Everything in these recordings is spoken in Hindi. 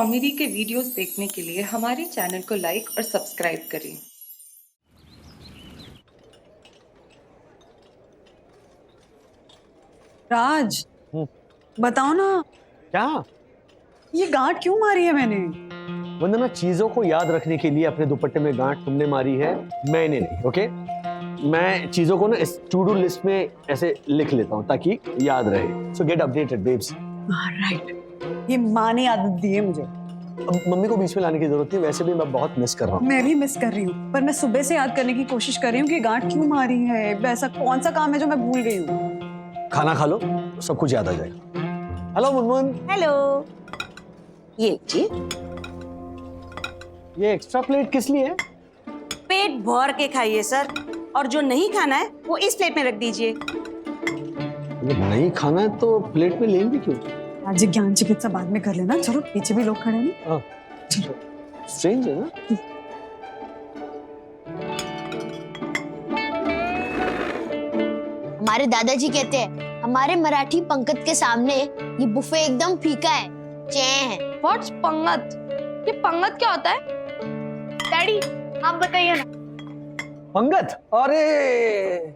कॉमेडी के वीडियोस देखने के लिए हमारे चैनल को लाइक और सब्सक्राइब करें। राज, बताओ ना क्या? ये गांठ क्यों मारी है मैंने? वंदना, चीजों को याद रखने के लिए अपने दुपट्टे में गांठ तुमने मारी है, मैंने नहीं। ओके, मैं चीजों को ना इस टू डू लिस्ट में ऐसे लिख लेता हूँ ताकि याद रहे। So get updated babes. Right, ये माँ ने आदत दी है मुझे। अब मम्मी को बीच में लाने की जरूरत नहीं, वैसे भी मैं बहुत मिस कर रहा हूँ। मैं भी मिस कर रही हूँ, पर मैं सुबह से याद करने की कोशिश कर रही हूँ कि गांठ क्यों मारी है। ऐसा कौन सा काम है जो मैं भूल गई हूँ? खाना खा लो, सब कुछ याद आ जाएगा। हेलो मुनमुन। हेलो। ये जी, ये एक्स्ट्रा प्लेट किस लिए है? पेट भर के खाइए सर, और जो नहीं खाना है वो इस प्लेट में रख दीजिए। अगर नहीं खाना है तो प्लेट में लेंगे क्यों? आज ज्ञान चिकित्सा बाद में कर लेना। चलो, पीछे भी लोग खड़े हैं ना। स्ट्रेंज है ना? हमारे दादाजी कहते हैं हमारे मराठी पंकज के सामने ये बुफे एकदम फीका है, चे है। व्हाट्स पंगत? ये पंगत क्या होता है? डैडी आप बताइए ना। पंगत? अरे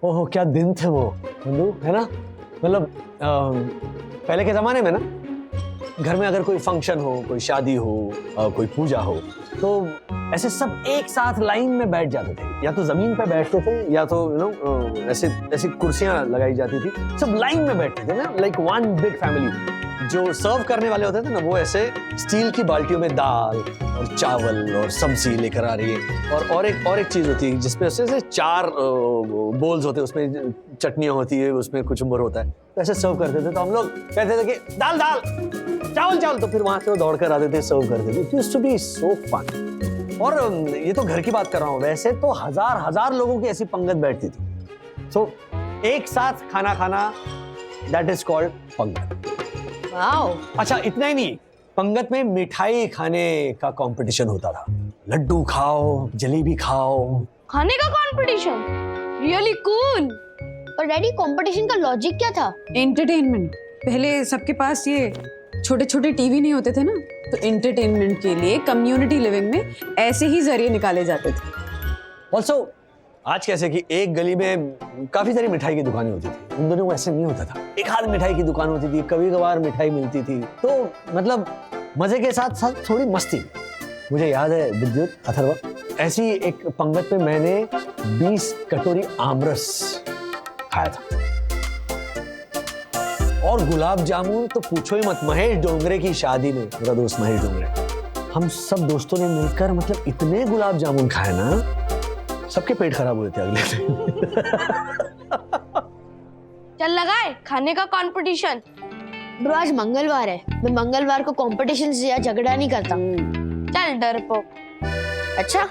ओहो, क्या दिन थे वो बंधु, है ना? मतलब पहले के जमाने में ना, घर में अगर कोई फंक्शन हो, कोई शादी हो, कोई पूजा हो, तो ऐसे सब एक साथ लाइन में बैठ जाते थे। या तो जमीन पे बैठते थे, या तो ऐसे ऐसे कुर्सियां लगाई जाती थी, सब लाइन में बैठते थे ना, लाइक वन बिग फैमिली। जो सर्व करने वाले होते थे ना, वो ऐसे स्टील की बाल्टियों में दाल और चावल और सब्जी लेकर आ रही है। और एक चीज होती है जिसपे ऐसे 4 बोल्स होते हैं, उसमें चटनियां होती है, उसमें कुचुम्बर होता है, तो ऐसे सर्व करते थे। तो हम लोग कहते थे कि दाल दाल, चावल चावल, तो फिर वहां से वो दौड़ कर आते थे, सर्व करते थे। It used to be so fun. और ये तो घर की बात कर रहा हूँ, वैसे तो हजार लोगों की ऐसी पंगत बैठती थी। सो एक साथ खाना खाना, दैट इज कॉल्ड पंगत। वाओ। अच्छा, इतना ही नहीं, पंगत में मिठाई खाने का कंपटीशन होता था। लड्डू खाओ, जलेबी खाओ। खाने का कंपटीशन? Really cool. और डैडी, कंपटीशन का लॉजिक क्या था? एंटरटेनमेंट। पहले सबके पास ये छोटे छोटे टीवी नहीं होते थे ना, तो एंटरटेनमेंट के लिए कम्युनिटी लिविंग में ऐसे ही जरिए निकाले जाते थे। ऑल्सो आज कैसे कि एक गली में काफी सारी मिठाई की दुकानें होती थी, उन दोनों में ऐसे नहीं होता था। एक आध मिठाई की दुकान होती थी, कभी कभार मिठाई मिलती थी, तो मतलब मजे के साथ साथ थोड़ी मस्ती। मुझे याद है विद्युत, अथर्व, ऐसी एक पंगत में मैंने 20 कटोरी आमरस खाया था। और गुलाब जामुन तो पूछो ही मत। महेश डोंगरे की शादी में, मेरा दोस्त महेश डोंगरे, हम सब दोस्तों ने मिलकर मतलब इतने गुलाब जामुन खाए ना, सबके पेट खराब हुए थे अगले दिन। चल लगाए खाने का कंपटीशन। ब्रो, आज मंगलवार है, मैं मंगलवार को कंपटीशन से या झगड़ा नहीं करता। चल डरपोक। अच्छा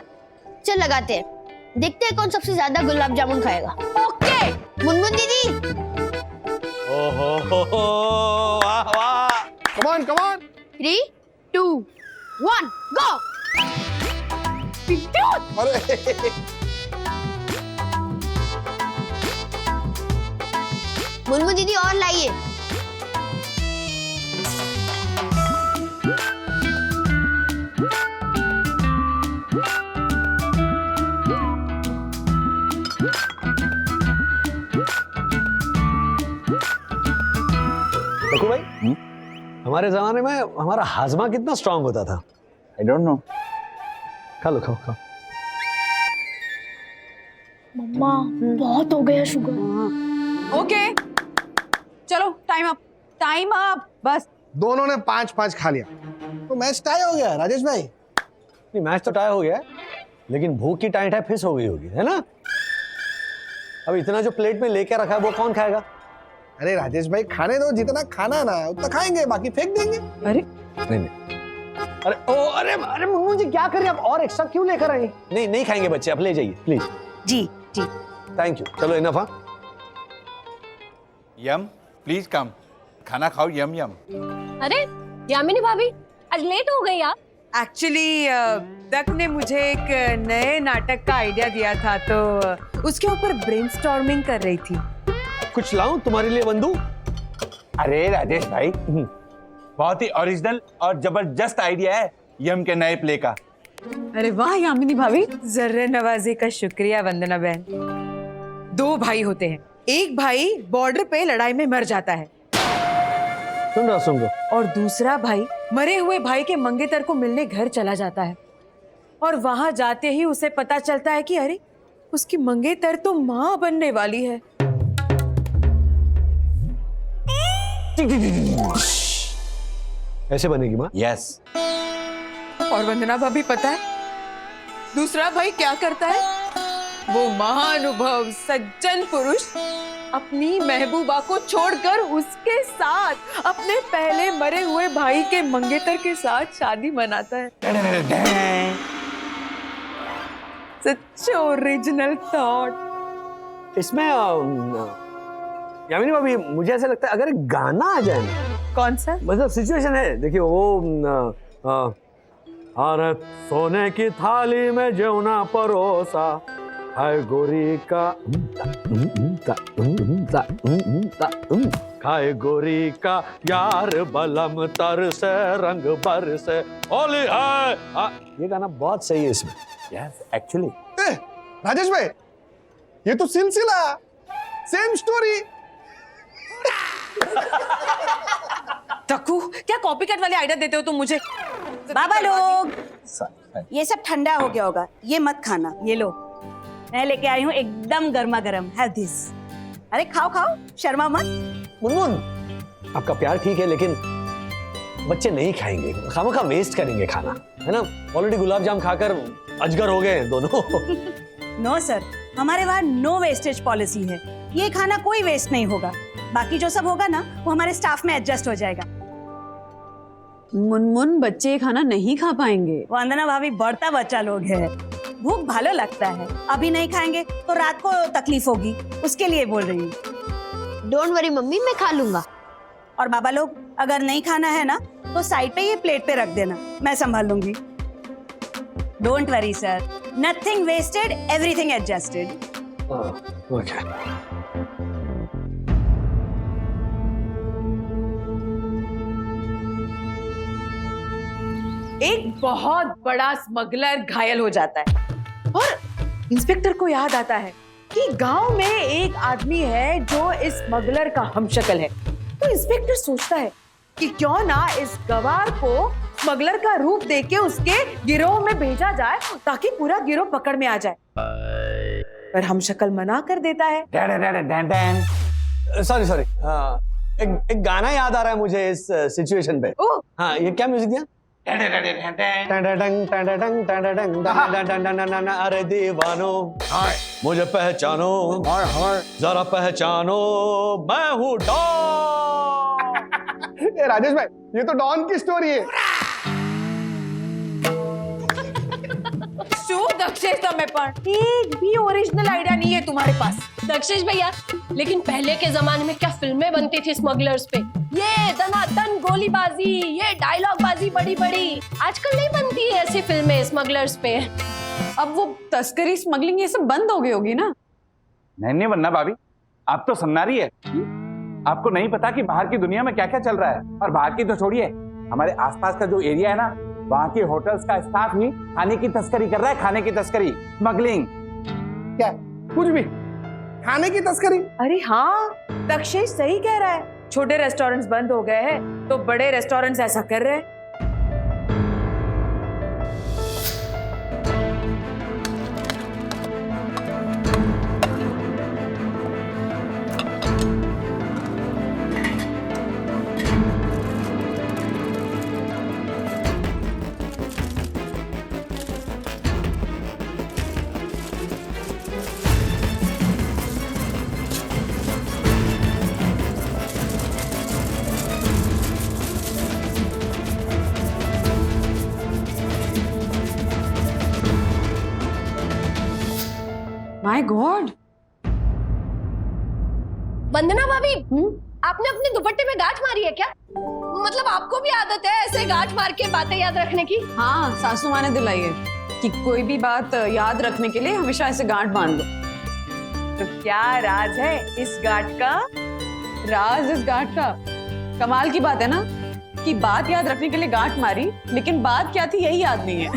चल लगाते हैं, देखते हैं कौन सबसे ज्यादा गुलाब जामुन खाएगा। ओके। मुनमुन दीदी। ओहो, वाह वाह। Come on, come on. 3, 2, 1, go. अरे मुनमुन दीदी और लाइए। देखो भाई, हमारे जमाने में हमारा हाजमा कितना स्ट्रांग होता था। I don't know. खा लो, खाओ खाओ। मम्मा बहुत हो गया शुगर। ओके, चलो टाइम अप, टाइम अप। बस दोनों ने 5-5 खा लिया तो मैच टाई हो गया राजेश भाई। नहीं, मैच तो टाई हो गया है, लेकिन भूख की टाइट है, फिस हो गई होगी, है ना? अब इतना जो प्लेट में लेके रखा है वो कौन खाएगा? अरे राजेश भाई, खाने दो, जितना खाना ना उतना खाएंगे, बाकी फेंक देंगे। अरे नहीं। अरे मुन्नू जी, क्या कर रहे हैं आप? और एक्स्ट्रा क्यों लेकर आए? नहीं खाएंगे बच्चे, आप ले जाइए प्लीज। जी जी। थैंक यू, चलो इनफ। हाँ, यम प्लीज कम, खाना खाओ। यम यम। अरे यामिनी भाभी, आज लेट हो गई आप। एक्चुअली दक ने मुझे एक नए नाटक का आइडिया दिया था, तो उसके ऊपर ब्रेनस्टॉर्मिंग कर रही थी। कुछ लाऊं तुम्हारे लिए बंधु? अरे राजेश भाई, बहुत ही ओरिजिनल और जबरदस्त आइडिया है यम के नए प्ले का। अरे वाह यामिनी भाभी। जर्रे नवाजी का शुक्रिया वंदना बहन। 2 भाई होते हैं, एक भाई बॉर्डर पे लड़ाई में मर जाता है सुन रहा और दूसरा भाई मरे हुए भाई के मंगेतर को मिलने घर चला जाता है और वहां जाते ही उसे पता चलता है कि अरे उसकी मंगेतर तो मां बनने वाली है। ऐसे बनेगी माँ? यस। और वंदना भाभी पता है दूसरा भाई क्या करता है? वो महानुभव सज्जन पुरुष अपनी महबूबा को छोड़कर उसके साथ अपने पहले मरे हुए भाई के मंगेतर के साथ शादी मनाता है। सच ओरिजिनल थॉट। इसमें यामिनी भाभी मुझे ऐसा लगता है अगर एक गाना आ जाए ना, कौन सा? मतलब सिचुएशन है, देखिए वो अरे सोने की थाली में जौना परोसा है गोरी का खाए गोरी का यार बलम तर से रंग भर से होली है। ये गाना बहुत सही है इसमें। Yes actually. राजेश भाई, ये तो सिलसिला, सेम स्टोरी। टक्कू, क्या कॉपीकैट वाले आइडिया देते हो तुम मुझे? बाबा लोग, ये सब ठंडा हो गया होगा, ये मत खाना। ये लो, मैं लेके आई हूँ एकदम गर्मा गर्म। Have this. अरे खाओ खाओ, शर्मा मत। मुनमुन, आपका प्यार ठीक है लेकिन बच्चे नहीं खाएंगे, खामखा वेस्ट करेंगे खाना, है ना? ऑलरेडी गुलाब जाम खाकर अजगर हो गए दोनों। नो सर, हमारे वहाँ नो वेस्टेज पॉलिसी है। ये खाना कोई वेस्ट नहीं होगा। बाकी जो सब होगा ना वो हमारे स्टाफ में एडजस्ट हो जाएगा। मुनमुन, बच्चे खाना नहीं खा पाएंगे। वंदना भाभी बढ़ता बच्चा लोग है, भूख भालो लगता है। अभी नहीं खाएंगे तो रात को तकलीफ होगी, उसके लिए बोल रही हूँ। डोंट वरी मम्मी, मैं खा लूंगा। और बाबा लोग, अगर नहीं खाना है ना तो साइड पे ये प्लेट पे रख देना, मैं संभाल लूंगी। Don't worry sir, nothing wasted, everything adjusted. Okay. एक बहुत बड़ा स्मगलर घायल हो जाता है और इंस्पेक्टर को याद आता है कि गांव में एक आदमी है जो इस स्मगलर का हमशक्ल है। तो इंस्पेक्टर सोचता है कि क्यों ना इस गवार को स्मगलर का रूप देके उसके गिरोह में भेजा जाए ताकि पूरा गिरोह पकड़ में आ जाए। पर हमशक्ल मना कर देता है। सॉरी, एक गाना याद आ रहा है मुझे इस सिचुएशन पे। हाँ, ये क्या म्यूजिक दिया? अरे दीवानो मुझे पहचानो, जरा पहचानो, मैं हूँ डॉन। ए राजेश भाई, ये तो डॉन की स्टोरी है। दक्षेश समय पर एक भी ओरिजिनल आइडिया नहीं है तुम्हारे पास। दक्षेश भैया, लेकिन पहले के जमाने में क्या फिल्में बनती थी स्मगलर्स पे, ये दनादन गोलीबाजी, ये डायलॉग बाजी बड़ी बड़ी। आजकल नहीं बनती है ऐसी फिल्में स्मगलर्स पे। अब वो तस्करी, स्मगलिंग, ये सब बंद हो गई होगी ना? नहीं बनना भाभी, आप तो सन्नारी है। आपको नहीं पता कि बाहर की दुनिया में क्या क्या चल रहा है। और बाहर की तो छोड़िए, हमारे आसपास का जो एरिया है ना, वहाँ की होटल्स का स्टाफ ही खाने की तस्करी कर रहा है। खाने की तस्करी, स्मगलिंग। क्या कुछ भी खाने की तस्करी? अरे हाँ, दक्षेश सही कह रहा है। छोटे रेस्टोरेंट्स बंद हो गए हैं तो बड़े रेस्टोरेंट्स ऐसा कर रहे हैं। My God. वंदना भाभी, आपने अपने दुपट्टे में गांठ मारी है क्या? मतलब आपको भी आदत है ऐसे गांठ मार के बातें याद रखने की? हाँ, सासू माँ ने दिलाई है कि कोई भी बात याद रखने के लिए हमेशा ऐसे गांठ बांध दो। तो क्या राज है इस गांठ का? राज इस गांठ का? कमाल की बात है ना, कि बात याद रखने के लिए गांठ मारी, लेकिन बात क्या थी यही याद नहीं है।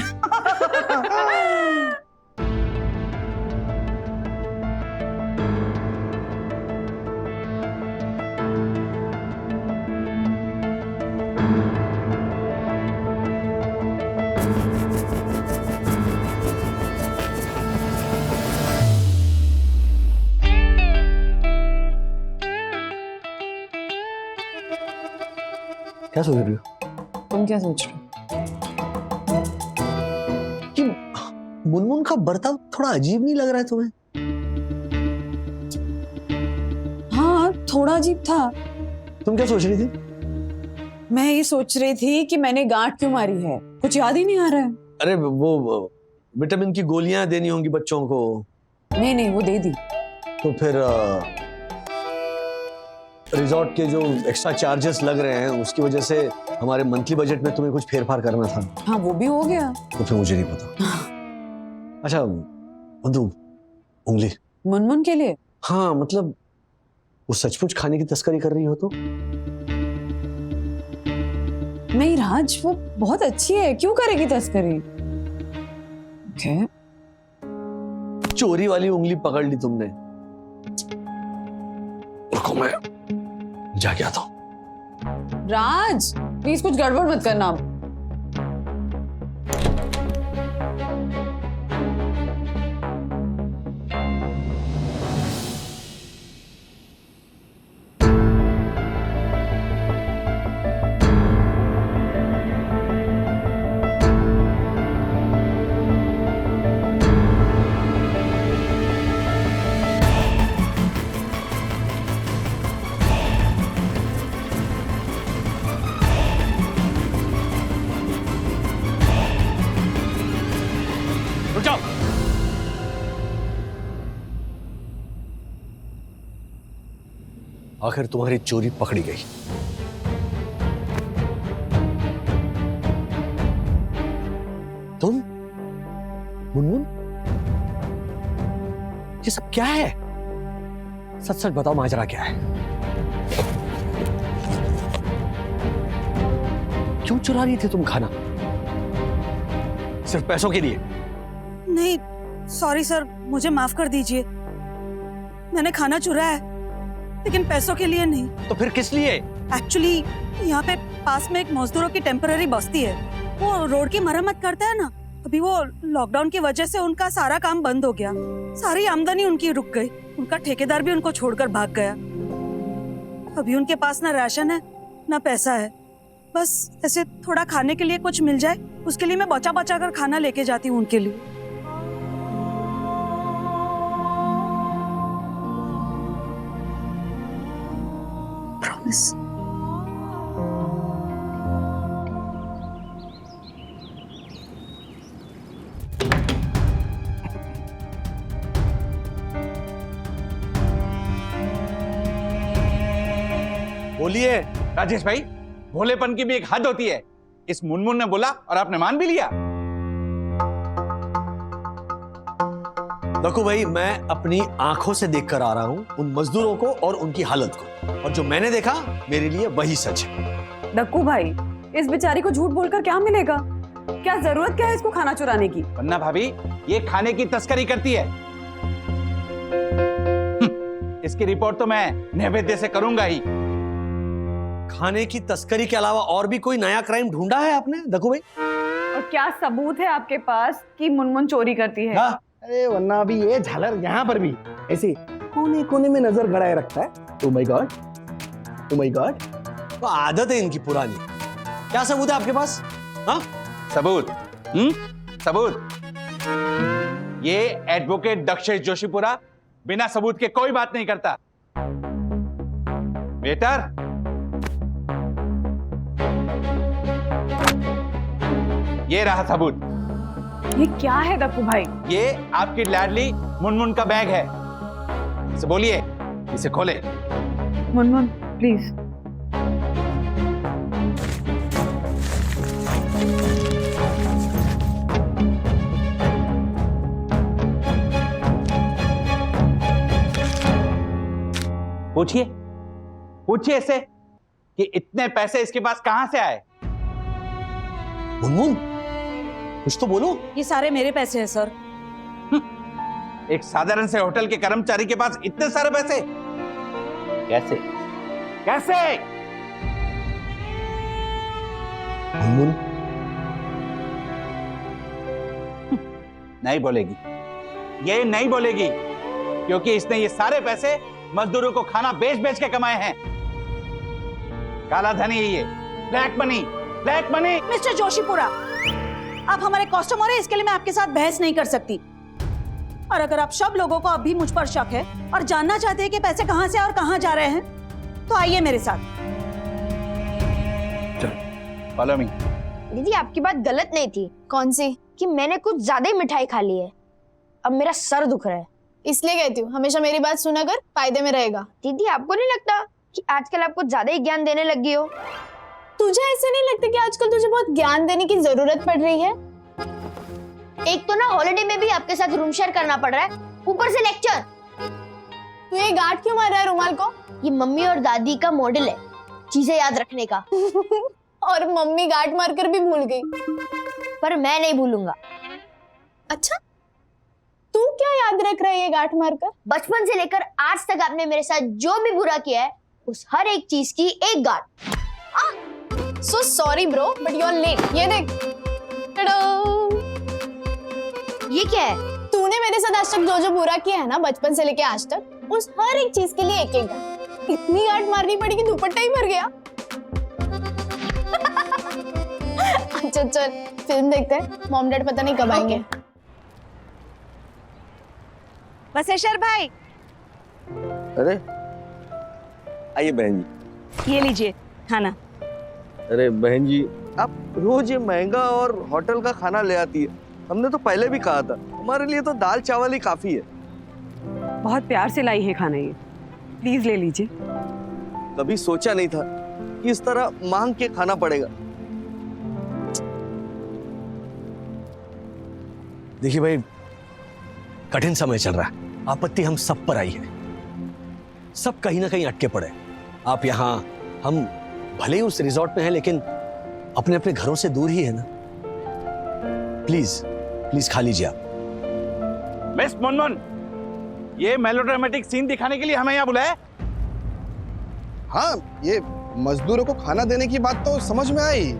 क्या सोच रही हो? तुम क्या सोच रहे हो? कि मुनमुन का बर्ताव थोड़ा अजीब नहीं लग रहा है तुम्हें? हाँ, थोड़ा अजीब था। तुम क्या सोच रही थी? मैं ये सोच रही थी कि मैंने गांठ क्यों मारी है, कुछ याद ही नहीं आ रहा है। अरे वो विटामिन की गोलियां देनी होंगी बच्चों को। नहीं, वो दे दी। तो फिर रिजॉर्ट के जो एक्स्ट्रा चार्जेस लग रहे हैं उसकी वजह से हमारे मंथली बजट में तुम्हें कुछ फेरफार करना था। हाँ, वो भी हो गया। तो फिर मुझे नहीं पता। अच्छा बंधु, उंगली मुनमुन के लिए? हाँ, मतलब वो सचमुच खाने की तस्करी कर रही हो तो? नहीं राज, वो बहुत अच्छी है, क्यों करेगी तस्करी? okay. चोरी वाली उंगली पकड़ ली तुमने। रुको, मैं जाके आता हूं। राज प्लीज कुछ गड़बड़ मत करना अब। रुक जाओ। आखिर तुम्हारी चोरी पकड़ी गई। तुम मुनमुन, ये सब क्या है? सच सच बताओ, माजरा क्या है? क्यों चुरा रही थी तुम खाना? सिर्फ पैसों के लिए? नहीं सॉरी सर, मुझे माफ कर दीजिए। मैंने खाना चुराया है, लेकिन पैसों के लिए नहीं। तो फिर किस लिए? एक्चुअली यहाँ पे पास में एक मजदूरों की टेम्पररी बस्ती है, वो रोड की मरम्मत करते हैं ना। अभी वो लॉकडाउन की वजह से उनका सारा काम बंद हो गया, सारी आमदनी उनकी रुक गई। उनका ठेकेदार भी उनको छोड़कर भाग गया। अभी उनके पास ना राशन है ना पैसा है। बस ऐसे थोड़ा खाने के लिए कुछ मिल जाए, उसके लिए मैं बचा बचा कर खाना लेके जाती हूँ उनके लिए। प्रॉमिस। बोलिए राजेश भाई, भोलेपन की भी एक हद होती है। इस मुनमुन ने बोला और आपने मान भी लिया। देखो भाई, मैं अपनी आंखों से देखकर आ रहा हूं उन मजदूरों को और उनकी हालत को, और जो मैंने देखा मेरे लिए वही सच है। डक्कू भाई, इस बेचारी को झूठ बोलकर क्या मिलेगा? क्या जरूरत क्या है इसको खाना चुराने की? वरना भाभी ये खाने की तस्करी करती है। इसकी रिपोर्ट तो मैं नैवेद्य से करूंगा ही। खाने की तस्करी के अलावा और भी कोई नया क्राइम ढूंढा है आपने दक्कू भाई? और क्या सबूत है आपके पास कि मुनमुन चोरी करती है? हाँ? अरे वरना अभी ये झालर यहाँ पर भी ऐसे कोने कोने में नजर गड़ाए रखता है। Oh my God, oh my God. तो आदत है इनकी पुरानी। क्या सबूत है आपके पास? हाँ? सबूत? सबूत? ये एडवोकेट दक्षेश जोशीपुरा बिना सबूत के कोई बात नहीं करता। वेटर, ये रहा सबूत। ये क्या है दक्कू भाई? ये आपकी लाडली मुनमुन का बैग है। इसे बोलिए, इसे खोले। मुनमुन प्लीज। पूछिए, पूछिए इससे। कि इतने पैसे इसके पास कहां से आए? मुनमुन, कुछ तो बोलो। ये सारे मेरे पैसे हैं सर। एक साधारण से होटल के कर्मचारी के पास इतने सारे पैसे कैसे? कैसे? मुनमुन, नहीं बोलेगी, ये नहीं बोलेगी, क्योंकि इसने ये सारे पैसे मजदूरों को खाना बेच बेच के कमाए हैं। काला धनी है ये, black money, black money. Mister Joshipura, आप हमारे कस्टमर हैं, इसके लिए मैं आपके साथ बहस नहीं कर सकती। और अगर आप सब लोगों को अभी मुझ पर शक है और जानना चाहते हैं कि पैसे कहां से और कहां जा रहे हैं, तो आइए मेरे साथ। चलो, फॉलो मी। दीदी आपकी बात गलत नहीं थी। कौन सी? कि मैंने कुछ ज्यादा ही मिठाई खा ली है, अब मेरा सर दुख रहा है। इसलिए कहती हूँ हमेशा मेरी बात सुना कर, फायदे में रहेगा। दीदी आपको नहीं लगता कि आजकल आपको ज्यादा ही ज्ञान देने लगी हो? तुझे ऐसे नहीं लगता कि आजकल तुझे बहुत ज्ञान देने की जरूरत पड़ रही है? एक तो ना हॉलिडे में भी आपके साथ रूम शेयर करना पड़ रहा है, ऊपर से लेक्चर। तू ये गांठ क्यों मार रहा है रुमाल को? ये मम्मी और दादी का मॉडल है चीजें याद रखने का। और मम्मी गांठ मारकर भी भूल गई। पर मैं नहीं भूलूंगा। अच्छा, तू क्या याद रख रहा है ये गांठ मारकर? बचपन से लेकर आज तक आपने मेरे साथ जो भी बुरा किया है, उस हर एक चीज की एक गांठ। So sorry bro, but you are late. ये देख, ये क्या है? तूने मेरे साथ आज तक जो जो बुरा किया है ना, बचपन से लेके आज तक, उस हर एक चीज के लिए एक एक गांठ। इतनी गांठ मारनी पड़ी कि दुपट्टा ही भर गया। अच्छा चल फिल्म देखते हैं, मॉम डैड पता नहीं कब आएंगे। वसेशर भाई, अरे आइए बहन जी। ये लीजिए खाना। अरे बहन जी, आप रोज ये महंगा और होटल का खाना ले आती है। हमने तो पहले भी कहा था, हमारे लिए तो दाल चावल ही काफी है। बहुत प्यार से लाई है खाना, ये प्लीज ले लीजिए। कभी सोचा नहीं था कि इस तरह मांग के खाना पड़ेगा। देखिए भाई, कठिन समय चल रहा है, आपत्ति हम सब पर आई है। सब कहीं ना कहीं अटके पड़े। आप यहाँ, हम भले ही उस रिजॉर्ट में हैं, लेकिन अपने अपने घरों से दूर ही है ना। प्लीज प्लीज खा लीजिए आप। मिस मुनमुन, ये मेलोड्रामेटिक सीन दिखाने के लिए हमें यहाँ बुलाया? हाँ, ये मजदूरों को खाना देने की बात तो समझ में आई।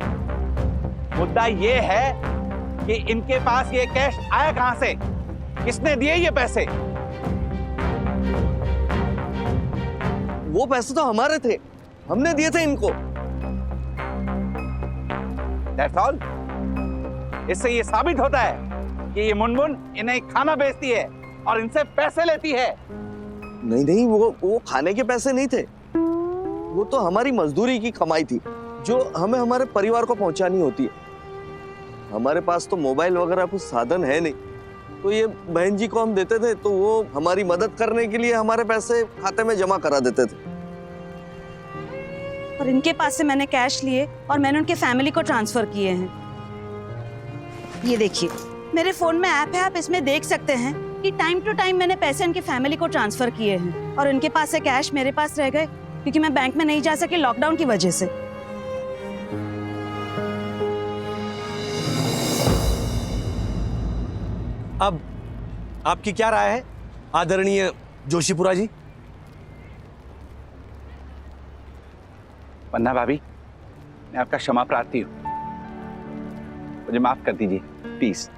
मुद्दा ये है कि इनके पास ये कैश आया कहां से? किसने दिए ये पैसे? वो पैसे तो हमारे थे, हमने दिए थे इनको। That's all? इससे ये साबित होता है कि ये मुनमुन इन्हें खाना बेचती है और इनसे पैसे लेती है। नहीं नहीं, वो खाने के पैसे नहीं थे, वो तो हमारी मजदूरी की कमाई थी जो हमें हमारे परिवार को पहुंचानी होती है। हमारे पास तो मोबाइल वगैरह कुछ साधन है नहीं, तो ये बहन जी को हम देते थे, तो वो हमारी मदद करने के लिए हमारे पैसे खाते में जमा करा देते थे। और इनके पास से मैंने कैश लिए और मैंने उनके फैमिली को ट्रांसफर किए हैं। ये देखिए, मेरे फोन में ऐप है, आप इसमें देख सकते हैं कि टाइम टू टाइम मैंने पैसे इनकी फैमिली को ट्रांसफर किए हैं। और इनके पास से कैश मेरे पास रह गए क्योंकि मैं बैंक में नहीं जा सकी लॉकडाउन की वजह से। अब आपकी क्या राय है आदरणीय जोशीपुरा जी? वंदना भाभी, मैं आपका क्षमा प्रार्थी हूँ, मुझे माफ कर दीजिए प्लीज।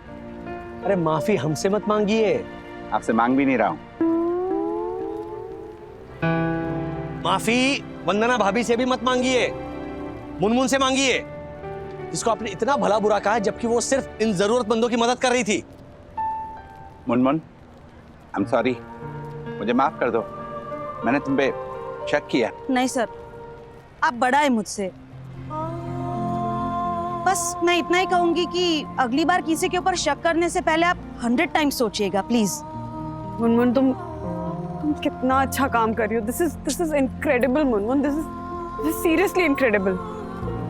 अरे माफी हमसे मत मांगिए। आपसे मांग भी नहीं रहा हूँ। माफी वंदना भाभी से भी मत मांगिए, मुनमुन से मांगिए, जिसको आपने इतना भला बुरा कहा जबकि वो सिर्फ इन जरूरतमंदों की मदद कर रही थी। मुनमुन, आई एम सॉरी, मुझे माफ कर दो, मैंने तुम पे शक किया। नहीं सर, आप बड़ा है मुझसे। बस मैं इतना ही कहूंगी कि अगली बार किसी के ऊपर शक करने से पहले आप 100 टाइम्स सोचिएगा प्लीज। मुनमुन, तुम कितना अच्छा काम कर रही हो। This is incredible Munmun, this is seriously incredible.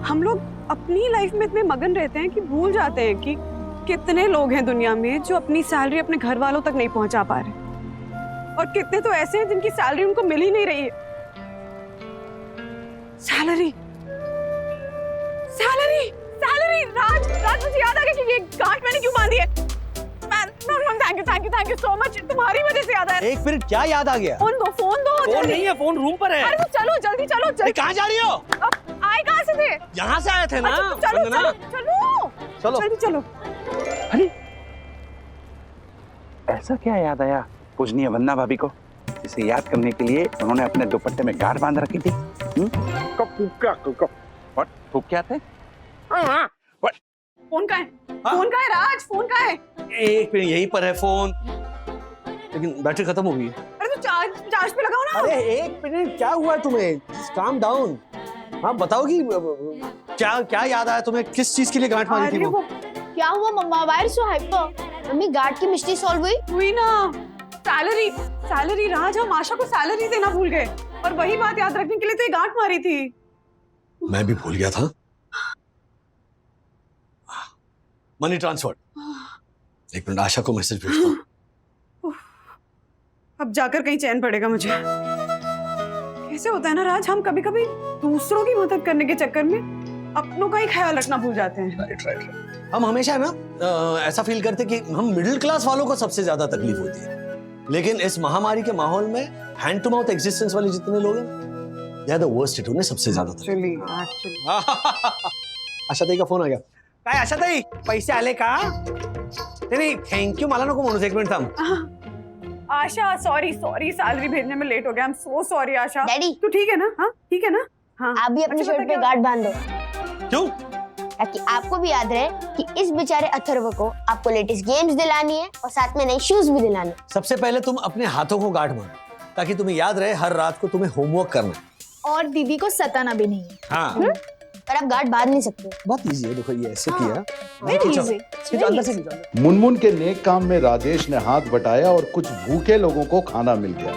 हम लोग अपनी लाइफ में इतने मगन रहते हैं कि भूल जाते हैं कि कितने लोग हैं दुनिया में जो अपनी सैलरी अपने घर वालों तक नहीं पहुंचा पा रहे, और कितने तो ऐसे हैं जिनकी सैलरी उनको मिल ही नहीं रही है। Salary salary salary. Raj Raj मुझे याद आ गया कि ये गांठ मैंने क्यों बांधी है। थैंक यू सो मच, तुम्हारी वजह से याद आया। एक मिनट, क्या याद आ गया? फोन दो फोन जल्दी। नहीं है, फोन रूम पर है। अरे तो चलो जल्दी चलो अरे कहाँ जा रही हो? अब आए कहाँ से थे? यहाँ से आए थे ना। अच्छा, तो चलो वंदना। चलो चलो जल्दी चलो। अरे ऐसा क्या याद आया पूजनीय वंदना भाभी को, इसे याद करने के लिए उन्होंने अपने दुपट्टे में गांठ बांध रखी थी? फूक क्या थे? फोन का है? फोन का है राज, फोन का है? एक मिनट, यहीं पर है फोन, लेकिन बैटरी खत्म हो गई है। अरे तो चार्ज पे लगाओ ना। अरे एक मिनट, क्या हुआ तुम्हें? Calm down. हाँ बताओगी क्या क्या याद आया तुम्हें? किस चीज के लिए गांठ मारी थी अरे वो? क्या हुआ mamma? Why are so hyper? Mummy guard की मिस्ट्री सॉल्व हुई? हुई ना। सैलरी सैलरी राज, हम आशा को सैलरी देना भूल गए और वही बात याद रखने के लिए तो ये गांठ मारी थी। मैं भी भूल गया था। Money transfer. एक मिनट, आशा को मैसेज भेजता हूँ। अब जाकर कहीं चैन पड़ेगा मुझे। कैसे होता है ना राज, हम कभी कभी दूसरों की मदद करने के चक्कर में अपनों का ही ख्याल रखना भूल जाते हैं। राइट। हम हमेशा ना ऐसा फील करते कि हम मिडिल क्लास वालों को सबसे ज्यादा तकलीफ होती है, लेकिन इस महामारी के माहौल में हैंड टू माउथ एग्जिस्टेंस वाले जितने लोग हैं, they are the worst hit, उन्हें सबसे ज्यादा तकलीफ। आशा ताई का फोन आ गया। काय आशा ताई, पैसे आले का? नाही थँक्यू मला नको म्हणूस, एक मिनिट थांब। आशा सॉरी सैलरी भेजने में लेट हो गया। I am so sorry Asha. Daddy. तू ठीक है ना? हाँ ठीक है ना? हाँ आप भी अपनी अच्छा, शर्ट बता पे क्या गार्ड बांध दो, क्यों? ताकि आपको भी याद रहे कि इस बेचारे अथर्व को आपको लेटेस्ट गेम्स दिलानी है और साथ में नई शूज भी दिलानी है। सबसे पहले तुम अपने हाथों को गांठ मारो, ताकि तुम्हें याद रहे हर रात को तुम्हें होमवर्क करना है। और दीदी को सताना भी नहीं है। हाँ पर आप गार्ड बांध नहीं सकते। बहुत इजी है, देखो ये ऐसे हाँ, किया। very खींचो, easy, खींचो, अंदर से खींचो, अंदर। मुनमुन के नेक काम में राजेश ने हाथ बटाया और कुछ भूखे लोगों को खाना मिल गया।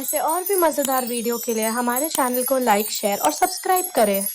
ऐसे और भी मजेदार वीडियो के लिए हमारे चैनल को लाइक, शेयर और सब्सक्राइब करें।